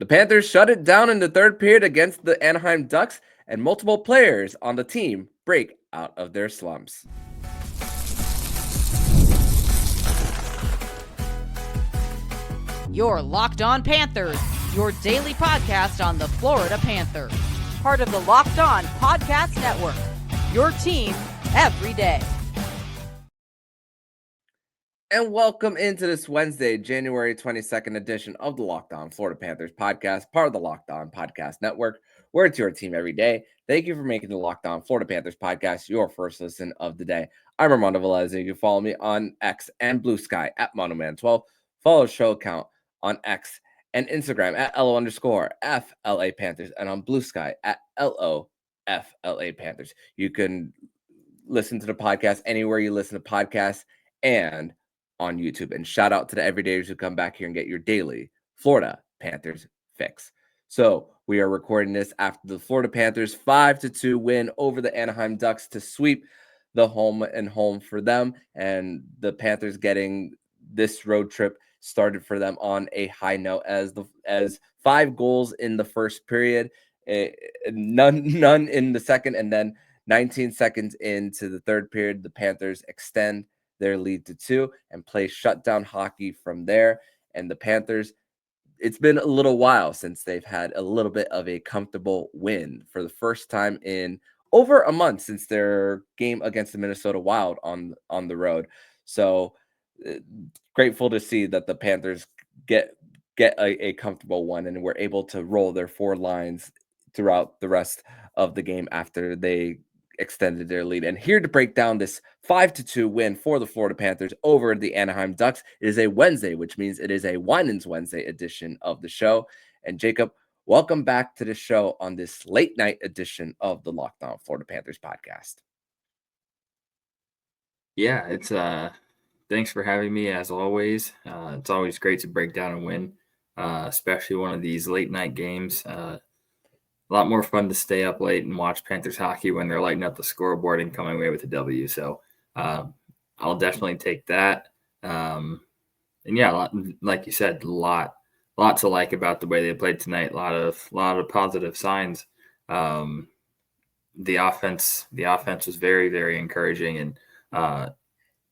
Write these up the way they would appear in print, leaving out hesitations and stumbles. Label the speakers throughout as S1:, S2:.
S1: The Panthers shut it down in the third period against the Anaheim Ducks, and multiple players on the team break out of their slumps.
S2: You're Locked On Panthers, your daily podcast on the Florida Panthers. Part of the Locked On Podcast Network, your team every day.
S1: And welcome into this Wednesday, January 22nd edition of the Locked On Florida Panthers podcast, part of the Locked On Podcast Network, where it's your team every day. Thank you for making the Locked On Florida Panthers podcast your first listen of the day. I'm Armando Velez, and you can follow me on X and Blue Sky at MonoMan12. Follow the show account on X and Instagram at LO_FLA Panthers, and on Blue Sky at LOFLA Panthers. You can listen to the podcast anywhere you listen to podcasts and on YouTube. And shout out to the everydayers who come back here and get your daily Florida Panthers fix. So we are recording this after the Florida Panthers 5-2 win over the Anaheim Ducks to sweep the home and home for them. And the Panthers getting this road trip started for them on a high note as 5 goals in the first period, none in the second, and then 19 seconds into the third period, the Panthers extend their lead to 2 and play shutdown hockey from there. And the Panthers, it's been a little while since they've had a little bit of a comfortable win for the first time in over a month since their game against the Minnesota Wild on the road. So grateful to see that the Panthers get a comfortable one and were able to roll their 4 lines throughout the rest of the game after they extended their lead. And here to break down this 5-2 win for the Florida Panthers over the Anaheim Ducks, it is a Wednesday, which means it is a Winans Wednesday edition of the show. And Jacob, welcome back to the show on this late night edition of the Locked On Florida Panthers podcast.
S3: Yeah, it's thanks for having me as always. It's always great to break down and win, especially one of these late night games. A lot more fun to stay up late and watch Panthers hockey when they're lighting up the scoreboard and coming away with a W. So I'll definitely take that. And yeah, like you said, a lot to like about the way they played tonight. A lot of positive signs. The offense was very, very encouraging and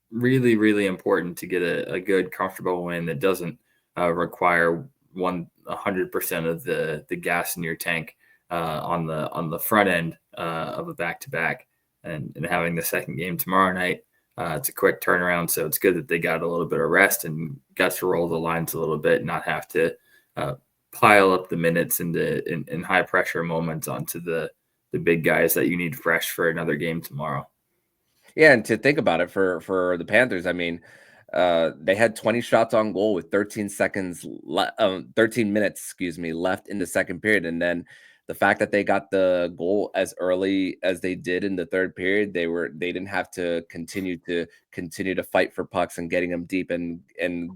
S3: really, really important to get a good, comfortable win that doesn't require 100% of the gas in your tank. On the front end of a back-to-back and having the second game tomorrow night. It's a quick turnaround, so it's good that they got a little bit of rest and got to roll the lines a little bit, not have to pile up the minutes in high pressure moments onto the big guys that you need fresh for another game tomorrow.
S1: Yeah, and to think about it for the Panthers, I mean, they had 20 shots on goal with 13 minutes, left in the second period, and then the fact that they got the goal as early as they did in the third period, they didn't have to continue to fight for pucks and getting them deep and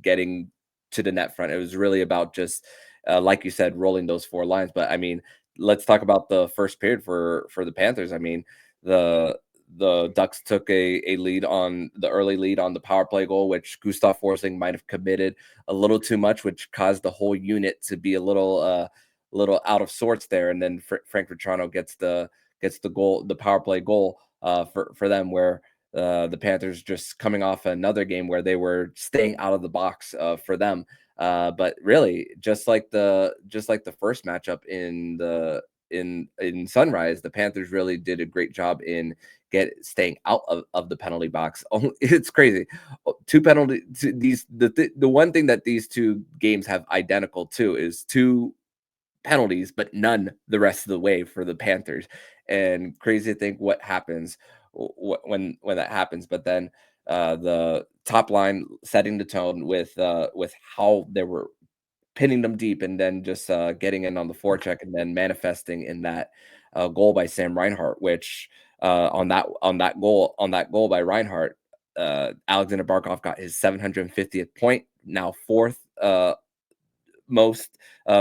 S1: getting to the net front. It was really about just like you said, rolling those 4 lines. But I mean, let's talk about the first period for the Panthers. I mean, the Ducks took a early lead on the power play goal, which Gustav Forsling might have committed a little too much, which caused the whole unit to be a little out of sorts there. And then Frank Vetrano gets the goal, the power play goal for them, where the Panthers just coming off another game where they were staying out of the box for them. But really, just like the first matchup in Sunrise, the Panthers really did a great job in staying out of the penalty box. It's crazy. 2 penalties. The one thing that these 2 games have identical too is 2 penalties, but none the rest of the way for the Panthers. And crazy to think what happens when that happens. But then the top line setting the tone with how they were pinning them deep and then just getting in on the forecheck and then manifesting in that goal by Sam Reinhart, which on that goal by Reinhart, Alexander Barkov got his 750th point, now 4th most,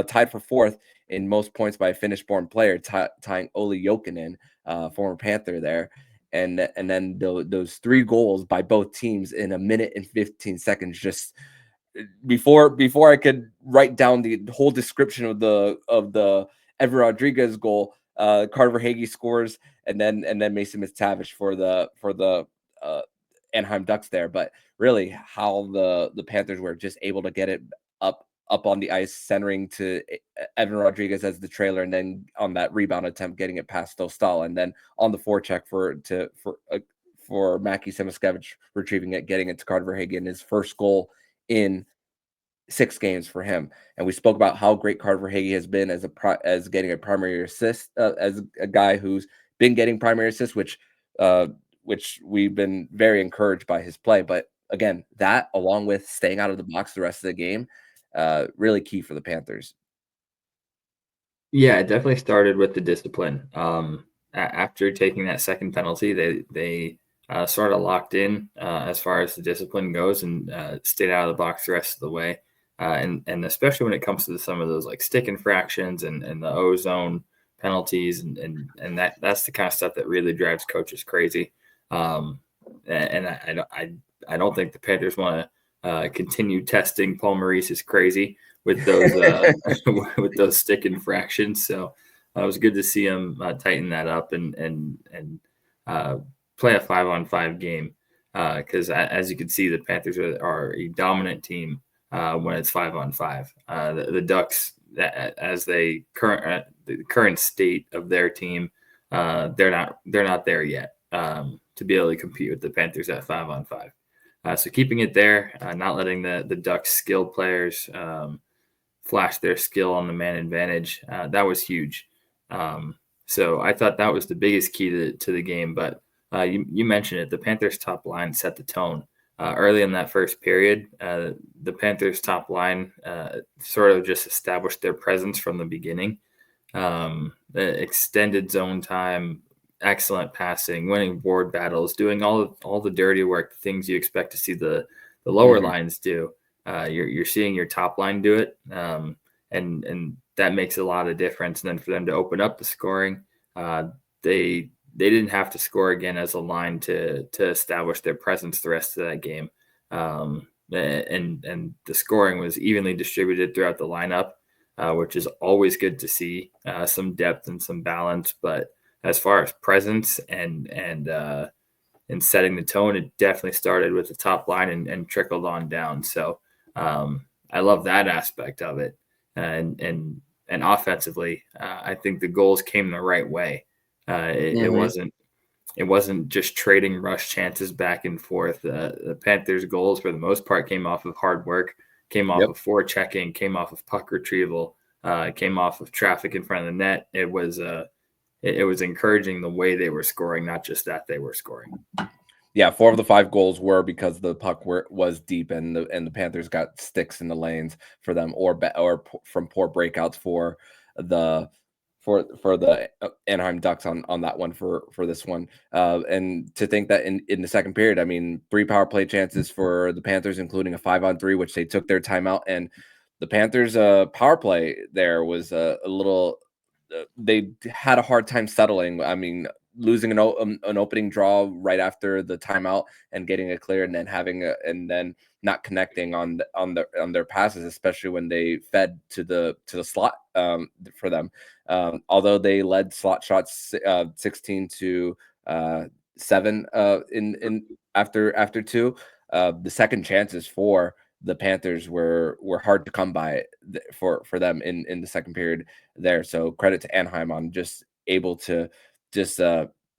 S1: tied for 4th in most points by a Finnish-born player, tying Olli Jokinen, former Panther there. And then those 3 goals by both teams in a minute and 15 seconds just before I could write down the whole description of the Evan Rodriguez goal, Carter Verhaeghe scores, and then Mason Miscavige for the uh, Anaheim Ducks there. But really, how the Panthers were just able to get it up on the ice, centering to Evan Rodriguez as the trailer, and then on that rebound attempt, getting it past Dostal, and then on the forecheck for Mackie Miscavige retrieving it, getting it to Carter Verhaeghe, and his first goal in 6 games for him. And we spoke about how great Carter Verhaeghe has been as getting a primary assist, as a guy who's been getting primary assists, which we've been very encouraged by his play. But again, that along with staying out of the box the rest of the game, really key for the Panthers.
S3: Yeah, it definitely started with the discipline. After taking that second penalty, they sort of locked in as far as the discipline goes, and stayed out of the box the rest of the way. And especially when it comes to some of those like stick infractions and the ozone penalties, and that's the kind of stuff that really drives coaches crazy. And I don't think the Panthers want to continue testing Paul Maurice is crazy with those with those stick infractions. So it was good to see him tighten that up and play a 5-on-5 game, because as you can see, the Panthers are a dominant team when it's 5-on-5. The Ducks, as the current state of their team, they're not there yet to be able to compete with the Panthers at 5-on-5. So keeping it there, not letting the Ducks skilled players flash their skill on the man advantage, that was huge. So I thought that was the biggest key to the game. But you mentioned it, the Panthers top line set the tone. Early in that first period, the Panthers top line sort of just established their presence from the beginning. The extended zone time, excellent passing, winning board battles, doing all the dirty work, the things you expect to see the lower lines do. You're seeing your top line do it, and that makes a lot of difference. And then for them to open up the scoring, they didn't have to score again as a line to establish their presence the rest of that game. And the scoring was evenly distributed throughout the lineup, which is always good to see, some depth and some balance. But as far as presence and setting the tone, it definitely started with the top line and trickled on down. So I love that aspect of it. And offensively, I think the goals came the right way. It wasn't just trading rush chances back and forth. The Panthers' goals, for the most part, came off of hard work, came off of forechecking, came off of puck retrieval, came off of traffic in front of the net. It was encouraging the way they were scoring, not just that they were scoring.
S1: Yeah, 4 of the 5 goals were because the puck was deep, and the Panthers got sticks in the lanes for them, or from poor breakouts for the Anaheim Ducks on that one for this one. And to think that in the second period, I mean, 3 power play chances for the Panthers, including a 5-on-3, which they took their timeout, and the Panthers power play there was a little. They had a hard time settling. I mean, losing an opening draw right after the timeout and getting it clear, and then not connecting on their passes, especially when they fed to the slot for them. Although they led slot shots 16-7 in after 2, the second chances for the Panthers were hard to come by for them in the second period there. So credit to Anaheim on just able to just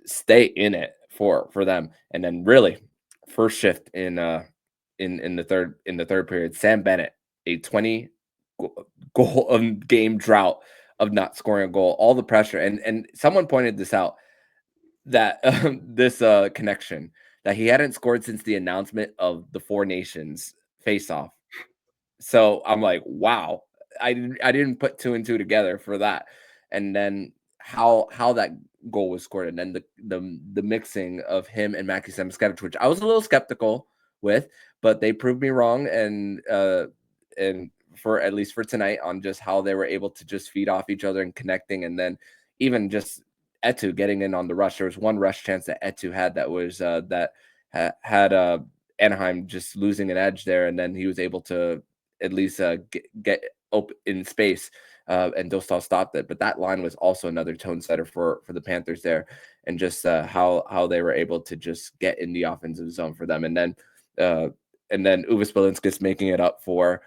S1: stay in it for them. And then really first shift in the third period, Sam Bennett, a 20 goal game drought of not scoring a goal, all the pressure. And someone pointed this out, that this connection that he hadn't scored since the announcement of the Four Nations face-off. So I'm like, wow, I didn't put 2 and 2 together for that. And then how that goal was scored, and then the mixing of him and Mackie Miscavige, which I was a little skeptical with, but they proved me wrong, and for at least for tonight, on just how they were able to just feed off each other and connecting. And then even just Etu getting in on the rush. There was one rush chance that Etu had that was had Anaheim just losing an edge there, and then he was able to at least get open in space. And Dostal stopped it. But that line was also another tone setter for the Panthers there, and just how they were able to just get in the offensive zone for them. And then Uvis Balinskis making it up for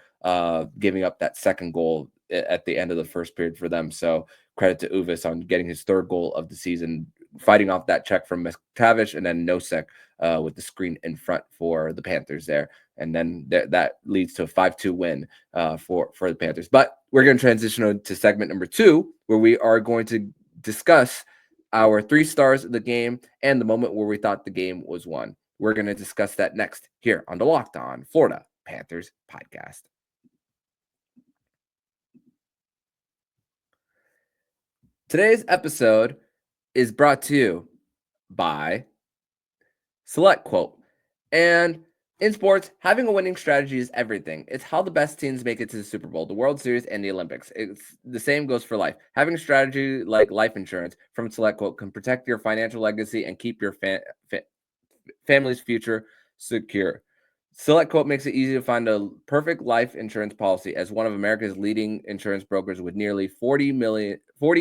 S1: giving up that second goal at the end of the first period for them. So credit to Uvis on getting his third goal of the season, fighting off that check from McTavish, and then Nosek with the screen in front for the Panthers there. And then that leads to a 5-2 win for the Panthers. But we're going to transition to segment number 2, where we are going to discuss our 3 stars of the game and the moment where we thought the game was won. We're going to discuss that next here on the Locked On Florida Panthers podcast. Today's episode is brought to you by Select Quote. And in sports, having a winning strategy is everything. It's how the best teams make it to the Super Bowl, the World Series, and the Olympics. It's the same goes for life. Having a strategy like life insurance from Select Quote can protect your financial legacy and keep your family's future secure. Select Quote makes it easy to find a perfect life insurance policy. As one of America's leading insurance brokers with nearly 40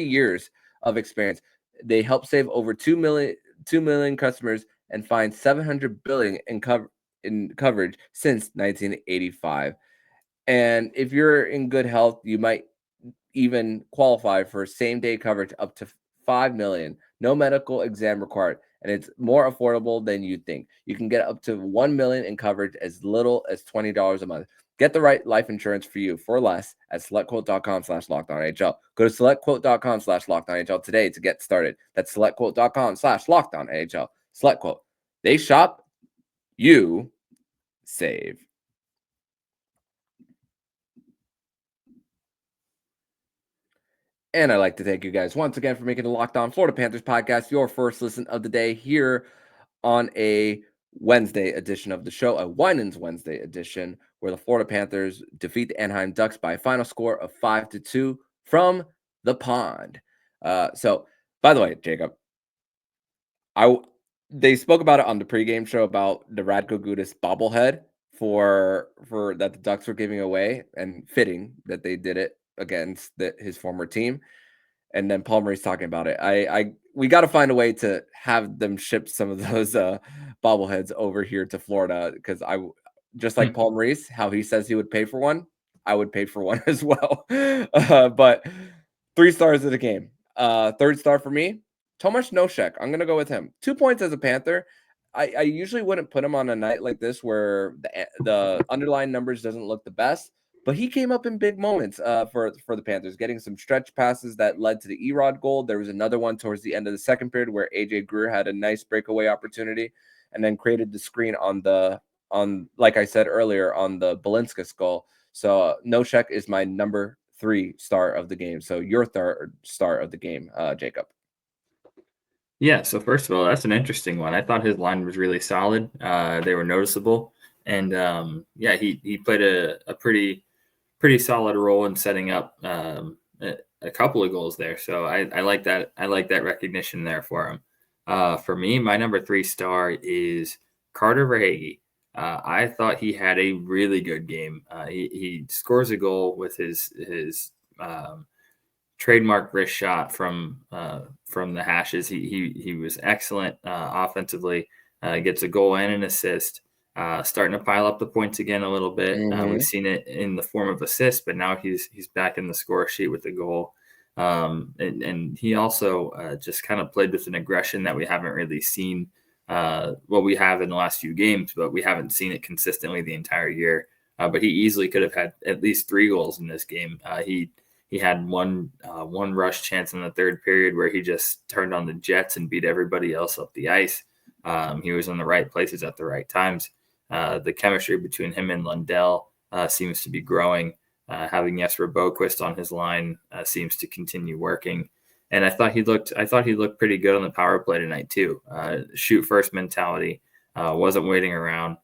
S1: years of experience, they help save over 2 million customers and find $700 billion in coverage since 1985. And if you're in good health, you might even qualify for same-day coverage up to $5 million. No medical exam required, and it's more affordable than you think. You can get up to $1 million in coverage as little as $20 a month. Get the right life insurance for you for less at selectquote.com/LockedOnNHL. Go to selectquote.com/LockedOnNHL today to get started. That's selectquote.com/LockedOnNHL. Select Quote. They shop, you save. And I'd like to thank you guys once again for making the Locked On Florida Panthers podcast your first listen of the day here on a Wednesday edition of the show, a Winans Wednesday edition, where the Florida Panthers defeat the Anaheim Ducks by a final score of 5-2 from the pond. So, by the way, Jacob, they spoke about it on the pregame show about the Radko Gudas bobblehead for that the Ducks were giving away, and fitting that they did it against his former team. And then Paul Maurice talking about it. We got to find a way to have them ship some of those bobbleheads over here to Florida, because just like Paul Maurice, how he says he would pay for one, I would pay for one as well. But 3 stars of the game. Third star for me, Tomáš Nosek. I'm gonna go with him. 2 points as a Panther. I usually wouldn't put him on a night like this where the underlying numbers doesn't look the best. But he came up in big moments for the Panthers, getting some stretch passes that led to the Erod goal. There was another one towards the end of the second period where AJ Greer had a nice breakaway opportunity and then created the screen on like I said earlier, on the Balinskis goal. So Nosek is my number 3 star of the game. So your third star of the game, Jacob.
S3: Yeah, so first of all, that's an interesting one. I thought his line was really solid. They were noticeable. And he played a pretty solid role in setting up a couple of goals there. So I like that. I like that recognition there for him. For me, my number 3 star is Carter Verhaeghe. I thought he had a really good game. He scores a goal with his trademark wrist shot from the hashes. He was excellent offensively. Gets a goal and an assist. Starting to pile up the points again a little bit. We've seen it in the form of assists, but now he's back in the score sheet with the goal. And he also just kind of played with an aggression that we haven't really seen. We have in the last few games, but we haven't seen it consistently the entire year. But he easily could have had at least 3 goals in this game. He had one rush chance in the third period where he just turned on the jets and beat everybody else up the ice. He was in the right places at the right times. The chemistry between him and Lundell seems to be growing. Having Jesper Boquist on his line seems to continue working. And I thought he looked pretty good on the power play tonight too. Shoot first mentality, wasn't waiting around.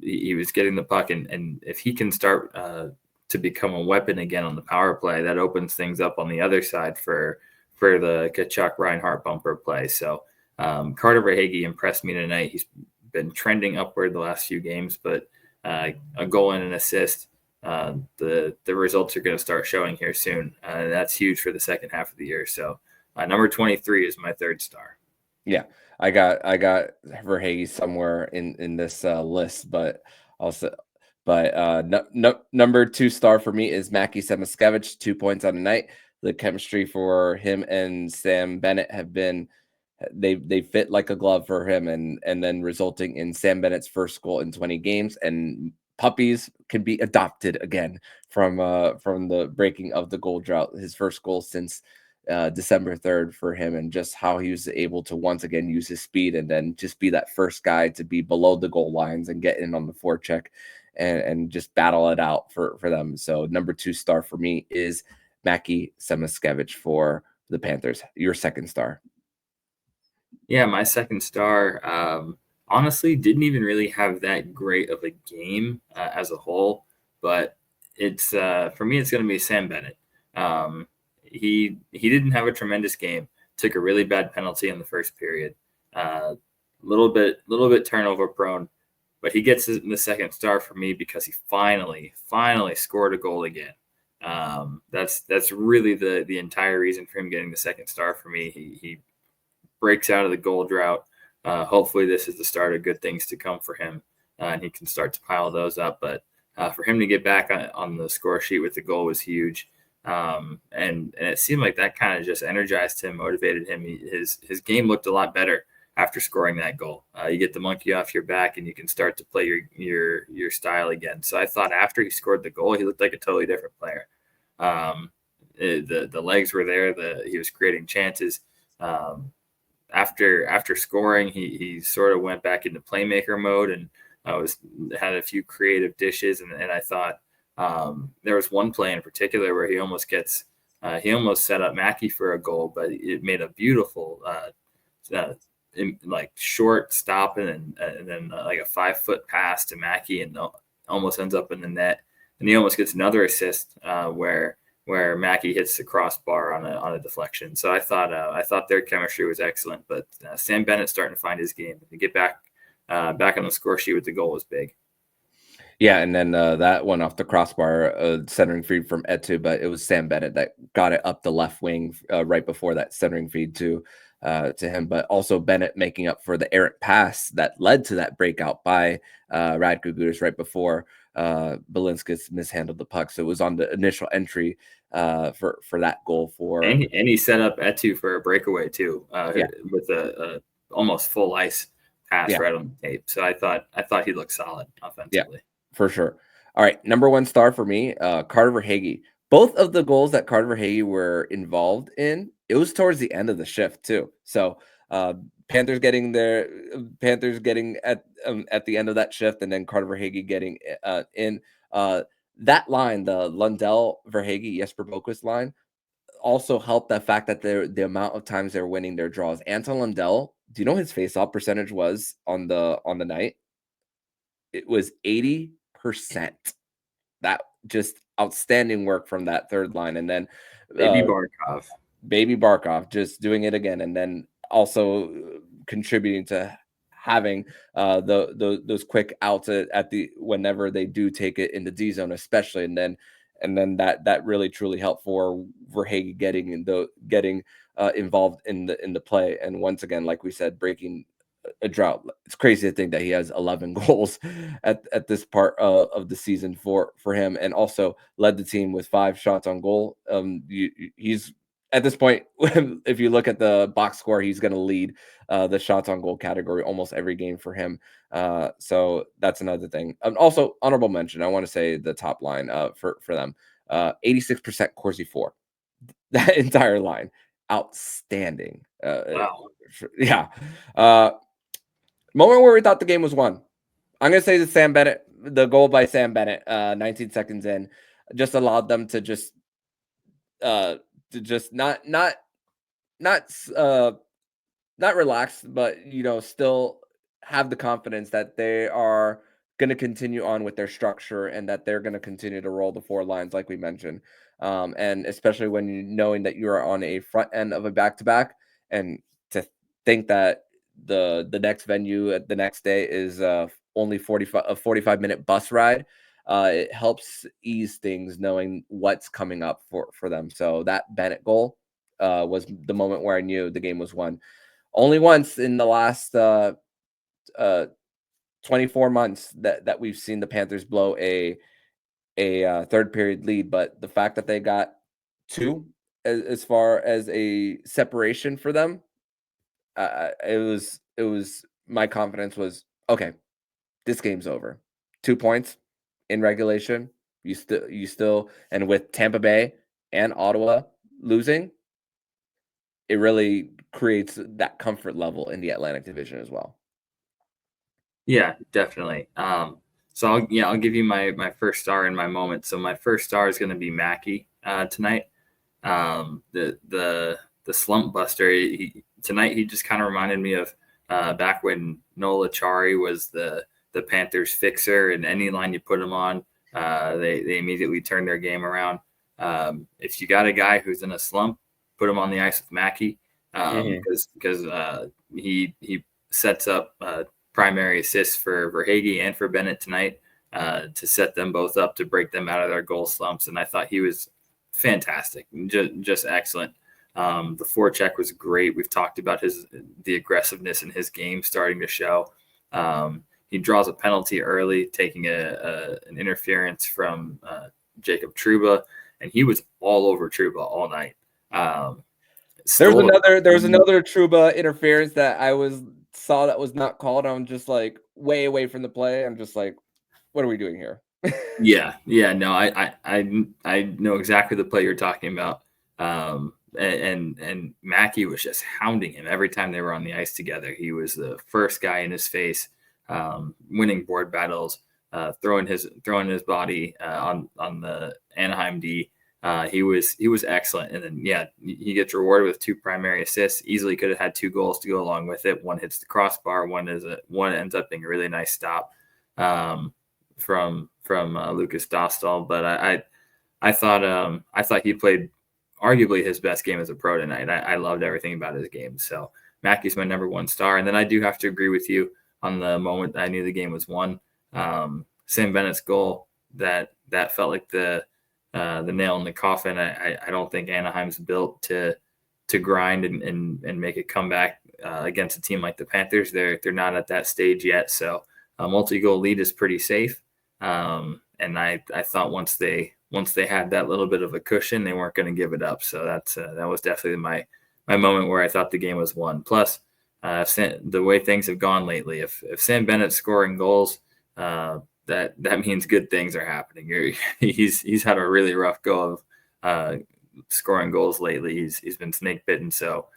S3: He was getting the puck, and if he can start to become a weapon again on the power play, that opens things up on the other side for the Tkachuk Reinhart bumper play. So Carter Verhaeghe impressed me tonight. He's been trending upward the last few games, but a goal and an assist the results are going to start showing here soon. That's huge for the second half of the year. So number 23 is my third star.
S1: Yeah, I got Verhaeghe somewhere in this list, but also, number 2 star for me is Mackie Samoskevich, 2 points on the night. The chemistry for him and Sam Bennett have been they fit like a glove for him, and then resulting in Sam Bennett's first goal in 20 games, and puppies can be adopted again from the breaking of the goal drought. His first goal since December 3rd for him, and just how he was able to once again use his speed and then just be that first guy to be below the goal lines and get in on the forecheck and just battle it out for them. So number 2 star for me is Mackie Samoskevich for the Panthers. Your second star.
S3: Yeah, my second star, honestly, didn't even really have that great of a game as a whole, but it's for me, it's going to be Sam Bennett. He didn't have a tremendous game. Took a really bad penalty in the first period. Little bit turnover prone, but he gets the second star for me because he finally scored a goal again. That's really the entire reason for him getting the second star for me. He breaks out of the goal drought. Hopefully this is the start of good things to come for him, and he can start to pile those up. But for him to get back on the score sheet with the goal was huge. And it seemed like that kind of just energized him, motivated him. His game looked a lot better after scoring that goal. You get the monkey off your back and you can start to play your style again. So I thought after he scored the goal, he looked like a totally different player. The legs were there. He was creating chances. After scoring, he sort of went back into playmaker mode and had a few creative dishes. And I thought there was one play in particular where he almost set up Mackie for a goal, but it made a beautiful like short stop and then like a 5-foot pass to Mackie and almost ends up in the net. And he almost gets another assist where Mackie hits the crossbar on a deflection. So I thought their chemistry was excellent. But Sam Bennett starting to find his game. To get back on the score sheet with the goal was big.
S1: Yeah, and then that one off the crossbar, centering feed from Etu, but it was Sam Bennett that got it up the left wing right before that centering feed to him. But also Bennett making up for the errant pass that led to that breakout by Radko Gudas right before Belinskas mishandled the puck. So it was on the initial entry for that goal for.
S3: And he set up Etu for a breakaway too, with a almost full ice pass right on the tape. So I thought he looked solid offensively.
S1: Yeah. For sure. All right. Number 1 star for me, Carter Verhaeghe. Both of the goals that Carter Verhaeghe were involved in, it was towards the end of the shift too. So Panthers getting at the end of that shift, and then Carter Verhaeghe getting in that line, the Lundell Verhaeghe Jesper Boquist line, also helped the fact that the amount of times they're winning their draws. Anton Lundell, do you know his face-off percentage was on the night? It was 80%. That just outstanding work from that third line. And then Baby Barkov just doing it again. And then also contributing to having those quick outs at the whenever they do take it in the D zone, especially. And then that really truly helped for Verhaeghe getting involved in the play. And once again, like we said, breaking a drought. It's crazy to think that he has 11 goals at this part of the season for him, and also led the team with 5 shots on goal. He's at this point, if you look at the box score, he's going to lead the shots on goal category almost every game for him. So that's another thing. Also, honorable mention, I want to say the top line for them, 86% Corsi 4. That entire line, outstanding.
S3: Wow.
S1: Yeah. Moment where we thought the game was won. I'm going to say the goal by Sam Bennett, 19 seconds in, just allowed them to just not relax, but still have the confidence that they are going to continue on with their structure and that they're going to continue to roll the 4 lines like we mentioned. And especially when knowing that you are on a front end of a back-to-back, and to think that the next venue at the next day is only a 45-minute bus ride. it helps ease things knowing what's coming up for them. So that Bennett goal was the moment where I knew the game was won. Only once in the last 24 months that we've seen the Panthers blow a third period lead, but the fact that they got two as far as a separation for them, it was my confidence was okay. This game's over. 2 points in regulation. You still and with Tampa Bay and Ottawa losing, it really creates that comfort level in the Atlantic Division as well.
S3: Yeah, definitely. So I'll give you my first star in my moment. So my first star is going to be Mackey tonight. The slump buster tonight. He just kind of reminded me of back when Nola Chari was the Panthers fixer, and any line you put him on, they immediately turn their game around. If you got a guy who's in a slump, put him on the ice with Mackey, because he sets up primary assists for Verhaeghe and for Bennett tonight to set them both up to break them out of their goal slumps. And I thought he was fantastic, just excellent. The forecheck was great. We've talked about the aggressiveness in his game starting to show. He draws a penalty early, taking an interference from Jacob Trouba, and he was all over Trouba all night.
S1: There was another Trouba interference that I saw that was not called. I'm just like way away from the play. I'm just like, what are we doing here?
S3: Yeah. No, I know exactly the play you're talking about. And Mackey was just hounding him every time they were on the ice together. He was the first guy in his face, winning board battles, throwing his body on the Anaheim D. He was excellent. And then he gets rewarded with 2 primary assists. Easily could have had 2 goals to go along with it. One hits the crossbar. One ends up being a really nice stop from Lucas Dostal. But I thought he played arguably his best game as a pro tonight. I loved everything about his game. So Mackey's my number 1 star. And then I do have to agree with you on the moment I knew the game was won. Sam Bennett's goal that felt like the nail in the coffin. I don't think Anaheim's built to grind and make a comeback against a team like the Panthers. They're not at that stage yet. So a multi-goal lead is pretty safe. And I thought once they had that little bit of a cushion, they weren't going to give it up. So that was definitely my moment where I thought the game was won. Plus, the way things have gone lately, if Sam Bennett's scoring goals, that means good things are happening. He's had a really rough go of scoring goals lately. He's been snake bitten. So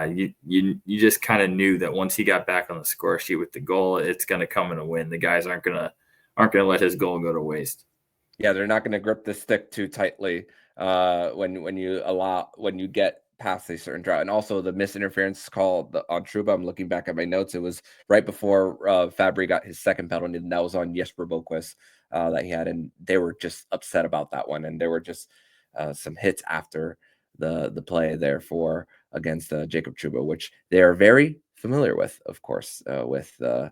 S3: you just kind of knew that once he got back on the score sheet with the goal, it's going to come in a win. The guys aren't gonna let his goal go to waste.
S1: Yeah, they're not going to grip the stick too tightly when you get past a certain drought. And also the misinterference call on Trouba. I'm looking back at my notes. It was right before Fabry got his second penalty, and that was on Jesper Boquist that he had, and they were just upset about that one. And there were just some hits after the play there against Jacob Trouba, which they are very familiar with, of course, with the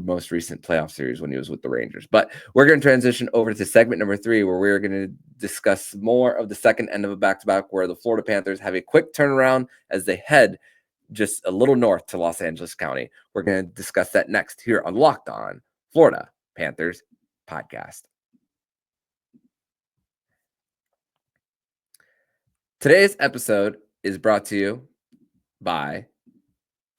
S1: most recent playoff series when he was with the Rangers. But we're going to transition over to segment number 3, where we're going to discuss more of the second end of a back-to-back, where the Florida Panthers have a quick turnaround as they head just a little north to Los Angeles County. We're going to discuss that next here on Locked On Florida Panthers podcast. Today's episode is brought to you by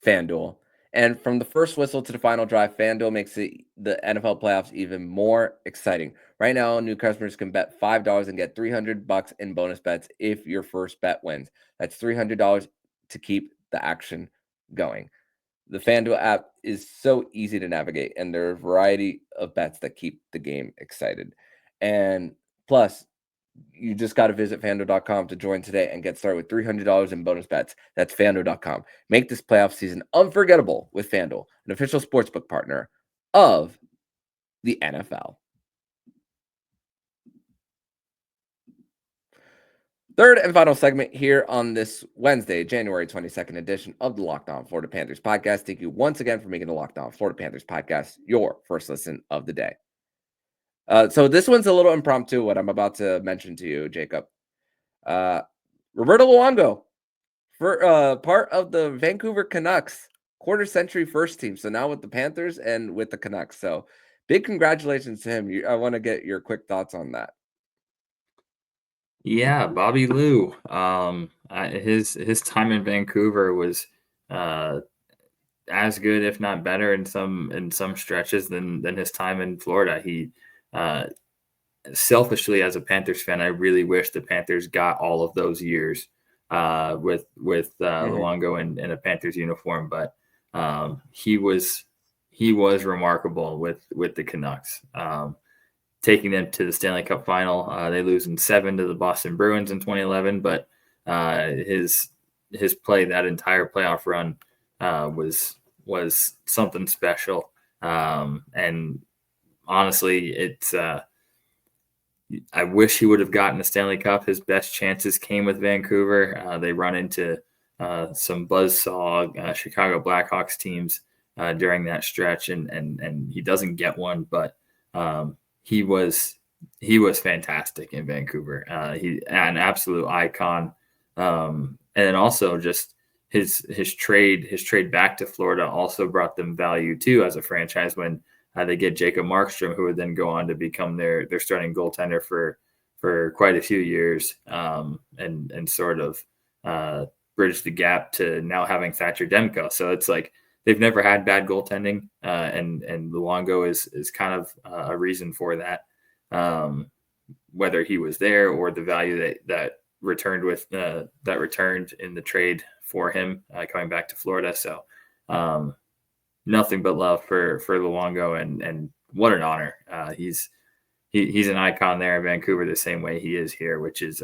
S1: FanDuel. And from the first whistle to the final drive, FanDuel makes the NFL playoffs even more exciting. Right now, new customers can bet $5 and get $300 in bonus bets if your first bet wins. That's $300 to keep the action going. The FanDuel app is so easy to navigate, and there are a variety of bets that keep the game excited. And plus, you just got to visit FanDuel.com to join today and get started with $300 in bonus bets. That's FanDuel.com. Make this playoff season unforgettable with FanDuel, an official sportsbook partner of the NFL. Third and final segment here on this Wednesday, January 22nd edition of the Locked On Florida Panthers podcast. Thank you once again for making the Locked On Florida Panthers podcast your first listen of the day. So this one's a little impromptu, what I'm about to mention to you, Jacob. Roberto Luongo, for part of the Vancouver Canucks quarter century first team. So now with the Panthers and with the Canucks. So big congratulations to him. I want to get your quick thoughts on that.
S3: Yeah, Bobby Lou. His time in Vancouver was uh, as good, if not better, in some stretches than his time in Florida. He selfishly, as a Panthers fan, I really wish the Panthers got all of those years with Luongo in a Panthers uniform. But he was remarkable with the Canucks, taking them to the Stanley Cup final. They lose in 7 to the Boston Bruins in 2011, but his play that entire playoff run was something special. And honestly, it's I wish he would have gotten the Stanley Cup. His best chances came with Vancouver. They run into some buzzsaw Chicago Blackhawks teams during that stretch, and he doesn't get one. But he was fantastic in Vancouver. He an absolute icon, and then also just his trade back to Florida also brought them value too as a franchise when they get Jacob Markstrom, who would then go on to become their starting goaltender for quite a few years, and sort of bridge the gap to now having Thatcher Demko. So it's like they've never had bad goaltending, and Luongo is kind of a reason for that. Whether he was there or the value that returned in the trade for him coming back to Florida. So nothing but love for Luongo, and what an honor. He's an icon there in Vancouver the same way he is here, which is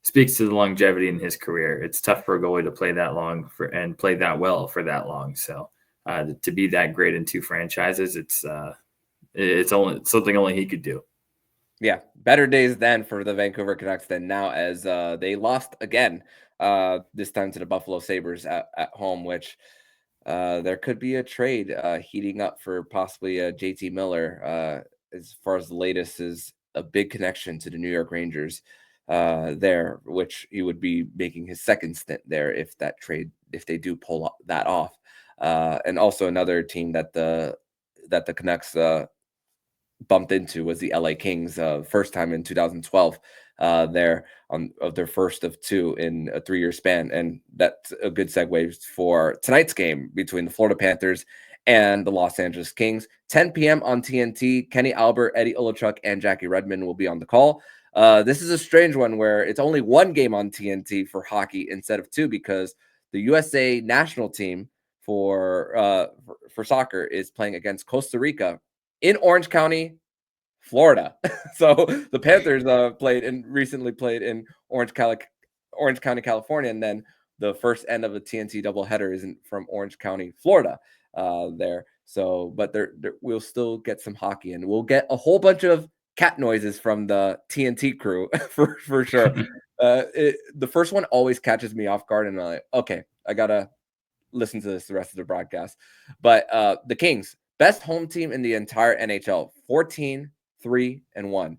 S3: speaks to the longevity in his career. It's tough for a goalie to play that long and play that well for that long. So to be that great in 2 franchises, it's only something only he could do.
S1: Yeah, better days then for the Vancouver Canucks than now, as they lost again, this time to the Buffalo Sabres at home, which there could be a trade heating up for possibly JT Miller. As far as the latest is a big connection to the New York Rangers there, which he would be making his second stint there if they do pull that off. And also another team that the Canucks bumped into was the LA Kings, first time in 2012 there of their first of 2 in a 3-year span. And that's a good segue for tonight's game between the Florida Panthers and the Los Angeles Kings. 10 p.m. on TNT. Kenny Albert, Eddie Olachuk, and Jackie Redmond will be on the call. This is a strange one where it's only 1 game on TNT for hockey instead of 2, because the USA national team for soccer is playing against Costa Rica in Orange County, Florida. So the Panthers recently played in Orange County, California, and then the first end of a TNT doubleheader is from Orange County, Florida. There. So, but we'll still get some hockey, and we'll get a whole bunch of cat noises from the TNT crew for sure. The first one always catches me off guard, and I'm like, okay, I gotta listen to this the rest of the broadcast. But the Kings, best home team in the entire NHL, 14-3-1.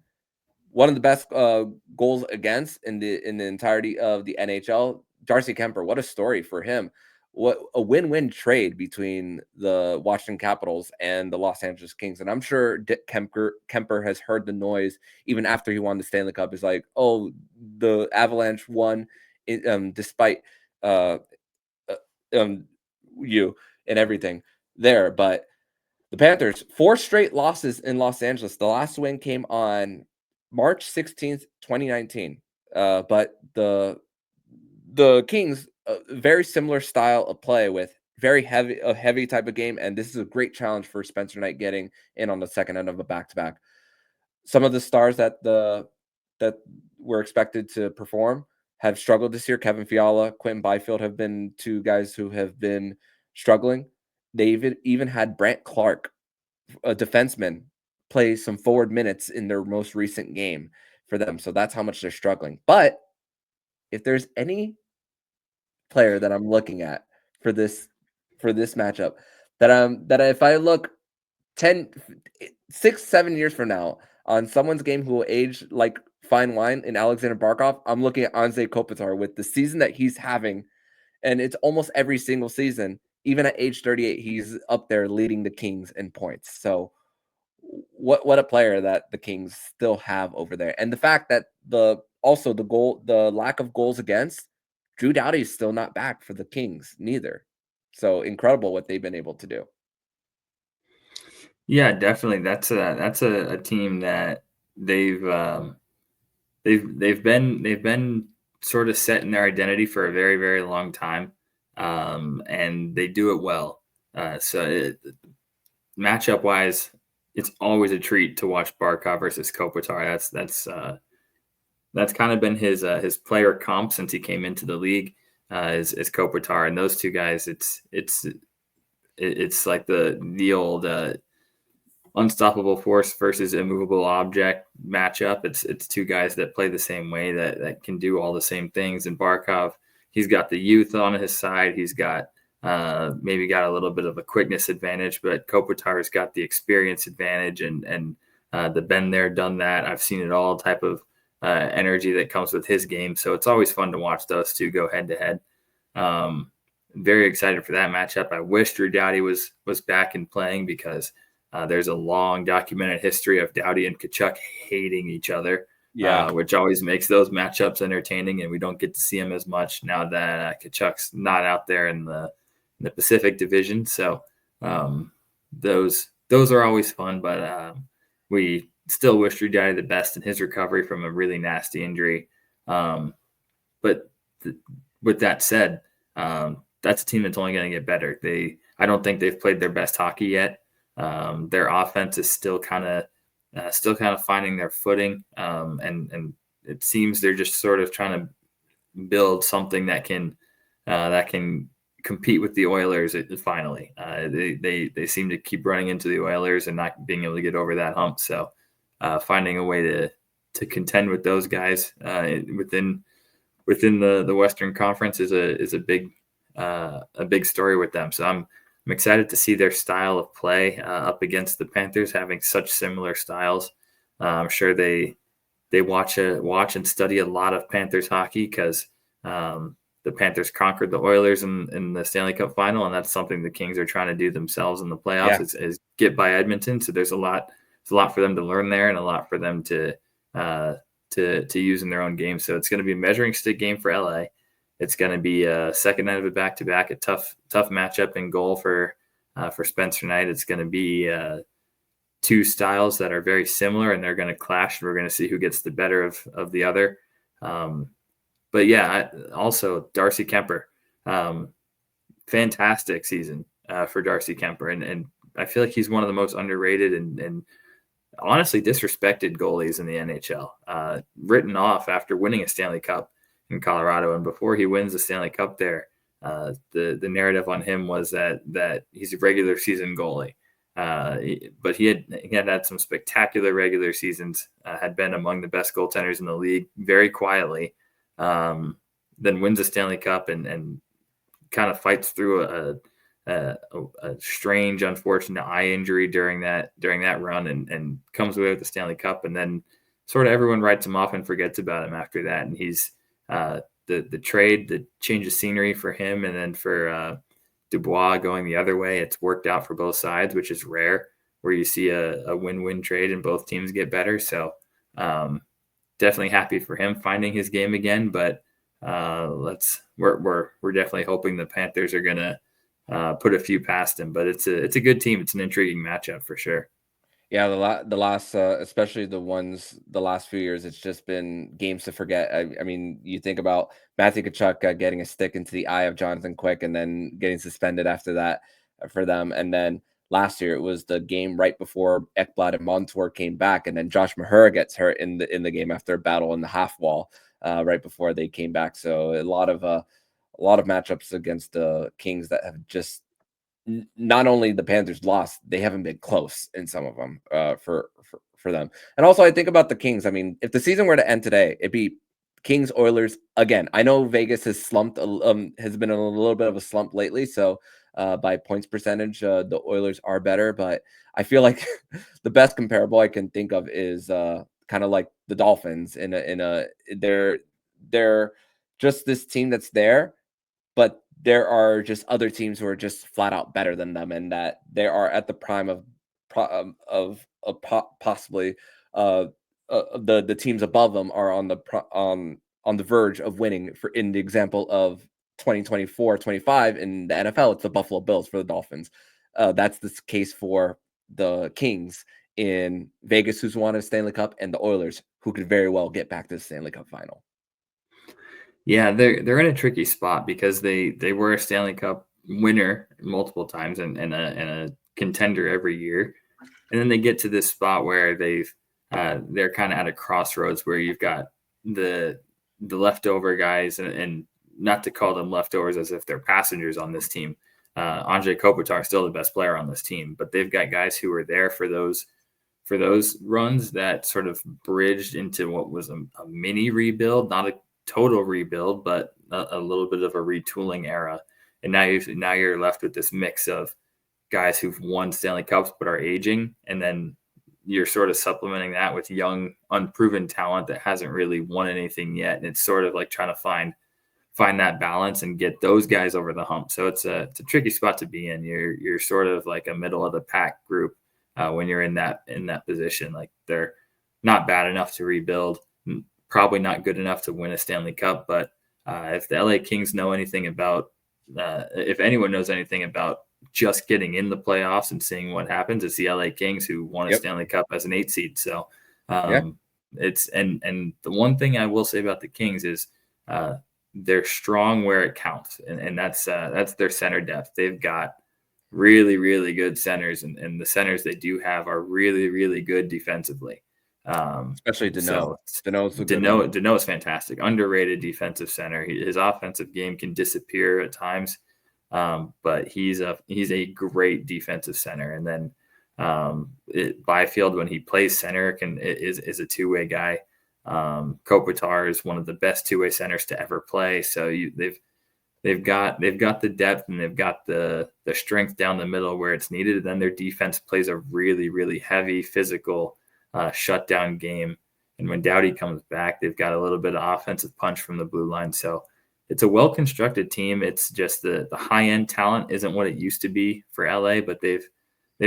S1: One of the best goals against in the entirety of the NHL. Darcy Kemper, what a story for him. What a win-win trade between the Washington Capitals and the Los Angeles Kings. And I'm sure Dick Kemper has heard the noise even after he won the Stanley Cup. It's like, oh, the Avalanche won despite you and everything there. But the Panthers, 4 straight losses in Los Angeles. The last win came on March 16th, 2019. But the Kings, a very similar style of play with a heavy type of game. And this is a great challenge for Spencer Knight getting in on the second end of a back-to-back. Some of the stars that were expected to perform have struggled this year. Kevin Fiala, Quentin Byfield have been 2 guys who have been struggling. They even had Brant Clark, a defenseman, play some forward minutes in their most recent game for them. So that's how much they're struggling. But if there's any player that I'm looking at for this matchup, that if I look 6, 7 years from now, on someone's game who will age like fine wine in Alexander Barkov, I'm looking at Anze Kopitar with the season that he's having, and it's almost every single season. Even at age 38, he's up there leading the Kings in points. So what a player that the Kings still have over there. And the fact that the lack of goals against, Drew Doughty's still not back for the Kings neither. So incredible what they've been able to do.
S3: Yeah, definitely. That's a team that they've been sort of set in their identity for a very, very long time, and they do it well. Matchup wise, it's always a treat to watch Barkov versus Kopitar. That's kind of been his player comp since he came into the league, is Kopitar, and those two guys. It's like the old unstoppable force versus immovable object matchup. It's two guys that play the same way, that can do all the same things. And Barkov, he's got the youth on his side. He's got maybe got a little bit of a quickness advantage, but Kopitar's got the experience advantage and the been there, done that. I've seen it all type of energy that comes with his game. So it's always fun to watch those two go head to head. Very excited for that matchup. I wish Drew Doughty was back and playing, because there's a long documented history of Doughty and Tkachuk hating each other, which always makes those matchups entertaining, and we don't get to see them as much now that Tkachuk's not out there in the Pacific Division. So those are always fun, but we still wish Drew Doughty the best in his recovery from a really nasty injury. But with that said, that's a team that's only going to get better. I don't think they've played their best hockey yet. Their offense is still kind of finding their footing, and it seems they're just sort of trying to build something that can compete with the Oilers. Finally, they seem to keep running into the Oilers and not being able to get over that hump. So finding a way to contend with those guys within the Western Conference is a big story with them. So I'm excited to see their style of play up against the Panthers, having such similar styles. I'm sure they watch and study a lot of Panthers hockey, because the Panthers conquered the Oilers in the Stanley Cup final, and that's something the Kings are trying to do themselves in the playoffs, is get by Edmonton. So there's a lot for them to learn there, and a lot for them to use in their own game. So it's going to be a measuring stick game for LA. It's going to be a second night of a back-to-back, a tough matchup in goal for Spencer Knight. It's going to be two styles that are very similar, and they're going to clash. We're going to see who gets the better of the other. But yeah, also Darcy Kemper, fantastic season for Darcy Kemper, and I feel like he's one of the most underrated and honestly disrespected goalies in the NHL. Written off after winning a Stanley Cup in Colorado, and before he wins the Stanley Cup there, the narrative on him was that he's a regular season goalie. But he had some spectacular regular seasons, had been among the best goaltenders in the league very quietly, then wins a Stanley Cup and kind of fights through a strange, unfortunate eye injury during that run, and comes away with the Stanley Cup, and then sort of everyone writes him off and forgets about him after that. And he's the trade, the change of scenery for him, and then for Dubois going the other way, it's worked out for both sides, which is rare, where you see a win-win trade and both teams get better. So definitely happy for him finding his game again, but we're definitely hoping the Panthers are gonna put a few past him. But it's a good team. It's an intriguing matchup for sure.
S1: Yeah, the last, especially the last few years, it's just been games to forget. I mean, you think about Matthew Tkachuk getting a stick into the eye of Jonathan Quick and then getting suspended after that for them. And then last year, it was the game right before Ekblad and Montour came back, and then Josh Mahura gets hurt in the game after a battle in the half wall right before they came back. So a lot of matchups against the Kings that have just, not only the Panthers lost, they haven't been close in some of them for them. And also, I think about the Kings. I mean, if the season were to end today, it'd be Kings, Oilers, again, I know Vegas has slumped, has been in a little bit of a slump lately. So by points percentage, the Oilers are better. But I feel like the best comparable I can think of is kind of like the Dolphins. They're just this team that's there, but there are just other teams who are just flat out better than them, and that they are at the prime of possibly the teams above them are on the verge of winning. For in the example of 2024-25 in the NFL, it's the Buffalo Bills for the Dolphins. That's the case for the Kings in Vegas, who's won a Stanley Cup, and the Oilers, who could very well get back to the Stanley Cup final.
S3: Yeah, they're in a tricky spot because they were a Stanley Cup winner multiple times and a contender every year, and then they get to this spot where they're kind of at a crossroads where you've got the leftover guys, and not to call them leftovers as if they're passengers on this team. Anze Kopitar is still the best player on this team, but they've got guys who were there for those runs that sort of bridged into what was a mini rebuild, not a total rebuild, but a little bit of a retooling era. And now you're left with this mix of guys who've won Stanley Cups but are aging, and then you're sort of supplementing that with young, unproven talent that hasn't really won anything yet. And it's sort of like trying to find that balance and get those guys over the hump. So it's a tricky spot to be in. You're sort of like a middle of the pack group when you're in that position. Like, they're not bad enough to rebuild, probably not good enough to win a Stanley Cup. But if the LA Kings know anything about, if anyone knows anything about just getting in the playoffs and seeing what happens, it's the LA Kings, who won a Stanley Cup as an 8 seed. So it's, and the one thing I will say about the Kings is they're strong where it counts. And that's their center depth. They've got really, really good centers, and the centers they do have are really, really good defensively.
S1: Especially Danault.
S3: Danault is fantastic. Underrated defensive center. His offensive game can disappear at times, but he's a great defensive center. And then Byfield, when he plays center, is a two-way guy. Kopitar is one of the best two-way centers to ever play. So they've got the depth, and they've got the strength down the middle where it's needed. And then their defense plays a really, really heavy, physical shutdown game. And when Doughty comes back, they've got a little bit of offensive punch from the blue line. So it's a well-constructed team. It's just the high-end talent isn't what it used to be for LA, but they've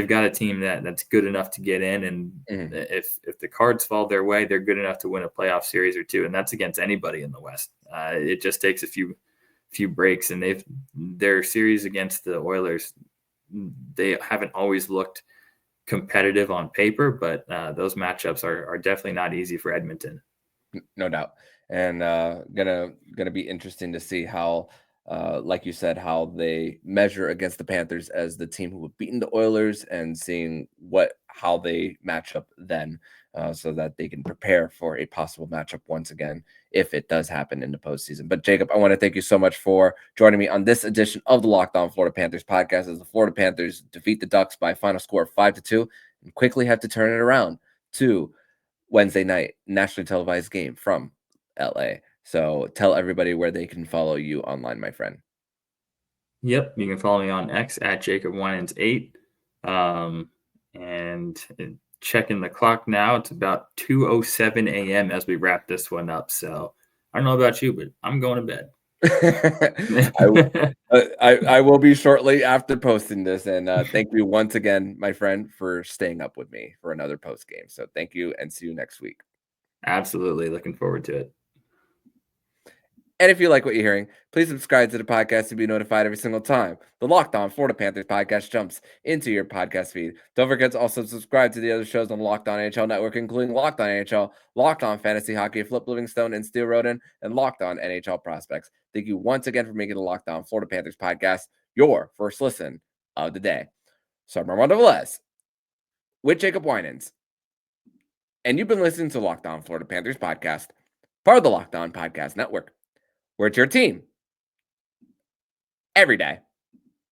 S3: got a team that's good enough to get in. And if the cards fall their way, they're good enough to win a playoff series or two. And that's against anybody in the West. It just takes a few breaks. And their series against the Oilers, they haven't always looked competitive on paper, but those matchups are definitely not easy for Edmonton.
S1: No doubt. And gonna be interesting to see how, like you said, how they measure against the Panthers as the team who have beaten the Oilers, and seeing how they match up then, so that they can prepare for a possible matchup once again if it does happen in the postseason. But Jacob, I want to thank you so much for joining me on this edition of the Locked On Florida Panthers podcast, as the Florida Panthers defeat the Ducks by a final score of 5-2 and quickly have to turn it around to Wednesday night nationally televised game from LA. So tell everybody where they can follow you online, my friend.
S3: Yep, you can follow me on X at Jacob Winans 8. And checking the clock now, it's about 2:07 a.m. as we wrap this one up. So I don't know about you, but I'm going to bed.
S1: I will be shortly after posting this. And thank you once again, my friend, for staying up with me for another post game. So thank you, and see you next week.
S3: Absolutely. Looking forward to it.
S1: And if you like what you're hearing, please subscribe to the podcast to be notified every single time the Locked On Florida Panthers podcast jumps into your podcast feed. Don't forget to also subscribe to the other shows on the Locked On NHL network, including Locked On NHL, Locked On Fantasy Hockey, Flip Livingstone and Steel Roden, and Locked On NHL Prospects. Thank you once again for making the Locked On Florida Panthers podcast your first listen of the day. So I'm Armando Velez with Jacob Winans, and you've been listening to Locked On Florida Panthers podcast, part of the Locked On Podcast Network, where it's your team every day.